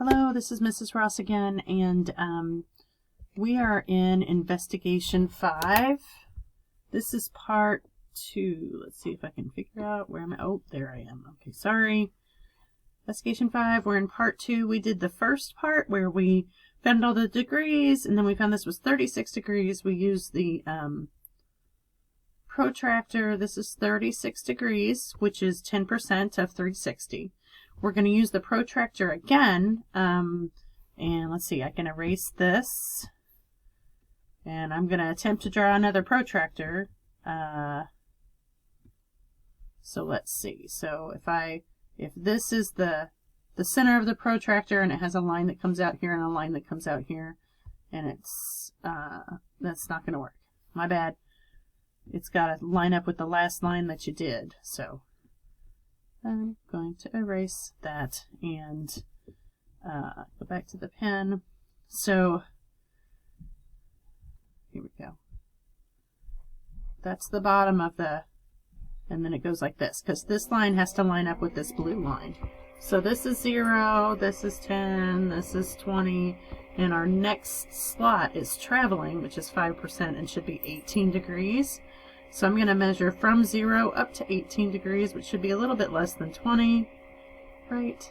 Hello, this is Mrs. Ross again, and we are in Investigation 5. This is part 2. Let's see if I can figure out where I'm at. Oh, there I am. Okay, sorry. Investigation 5, we're in part 2. We did the first part where we found all the degrees, and then we found this was 36 degrees. We used the protractor. This is 36 degrees, which is 10% of 360. We're going to use the protractor again, and let's see, I can erase this, and I'm going to attempt to draw another protractor. So let's see, so if this is the center of the protractor, and it has a line that comes out here and a line that comes out here, and it's, that's not going to work. My bad. It's got to line up with the last line that you did, so I'm going to erase that and go back to the pen. So here we go. That's the bottom of the, and then it goes like this, because this line has to line up with this blue line. So this is 0, this is 10, this is 20, and our next slot is traveling, which is 5% and should be 18 degrees. So I'm going to measure from 0 up to 18 degrees, which should be a little bit less than 20, right?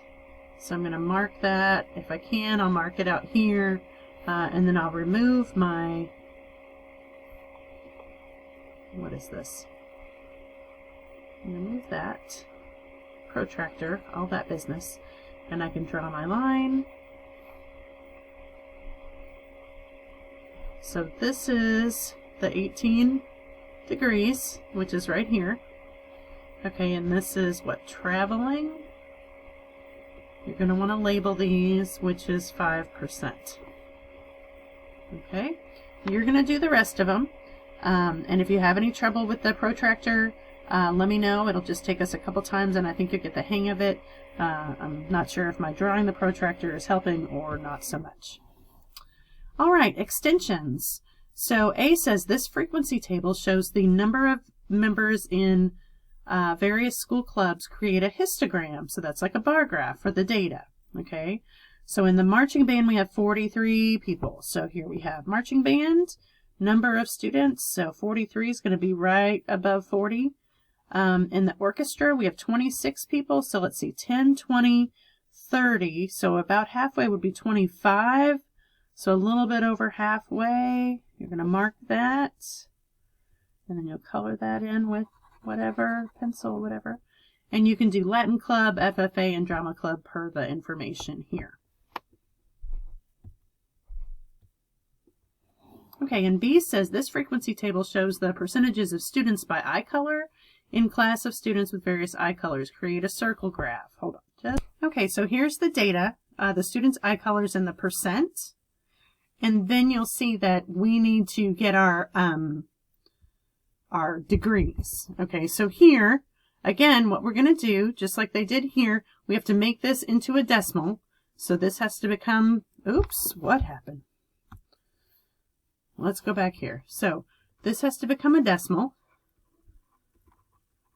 So I'm going to mark that. If I can, I'll mark it out here, and then I'll remove my, what is this? Remove that protractor, all that business, and I can draw my line. So this is the 18 degrees, which is right here. Okay, and this is what, traveling? You're going to want to label these, which is 5%. Okay, you're going to do the rest of them, and if you have any trouble with the protractor, let me know. It'll just take us a couple times, and I think you'll get the hang of it. I'm not sure if my drawing the protractor is helping or not so much. All right, extensions. So A says this frequency table shows the number of members in various school clubs create a histogram. So that's like a bar graph for the data. Okay. So in the marching band, we have 43 people. So here we have marching band, number of students. So 43 is going to be right above 40. In the orchestra, we have 26 people. So let's see, 10, 20, 30. So about halfway would be 25. So a little bit over halfway. You're going to mark that, and then you'll color that in with whatever, pencil, whatever. And you can do Latin Club, FFA, and Drama Club per the information here. Okay, and B says this frequency table shows the percentages of students by eye color in class of students with various eye colors. Create a circle graph. Hold on. Okay, so here's the data, the students' eye colors and the percent. And then you'll see that we need to get our degrees. Okay, so here, again, what we're going to do, just like they did here, we have to make this into a decimal. So this has to become, oops, what happened? Let's go back here. So this has to become a decimal.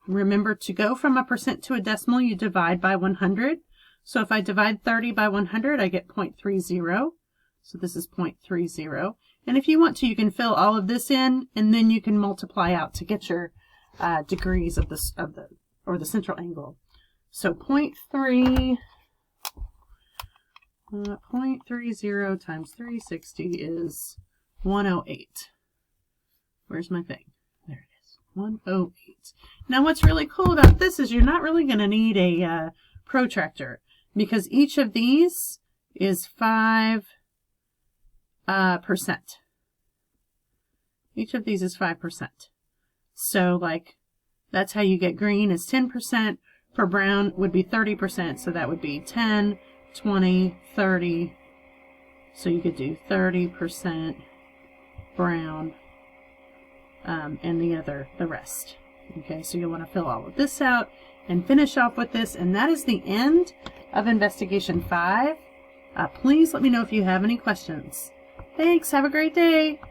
Remember, to go from a percent to a decimal, you divide by 100. So if I divide 30 by 100, I get 0.30. So this is 0.30. And if you want to, you can fill all of this in, and then you can multiply out to get your degrees of the central angle. So 0.30 times 360 is 108. Where's my thing? There it is. 108. Now what's really cool about this is you're not really going to need a protractor, because each of these is 5%. Each of these is 5%. So like, that's how you get green is 10%. For brown would be 30%. So that would be 10, 20, 30. So you could do 30% brown, and the rest. Okay, so you'll want to fill all of this out and finish off with this. And that is the end of Investigation 5. Please let me know if you have any questions. Thanks. Have a great day.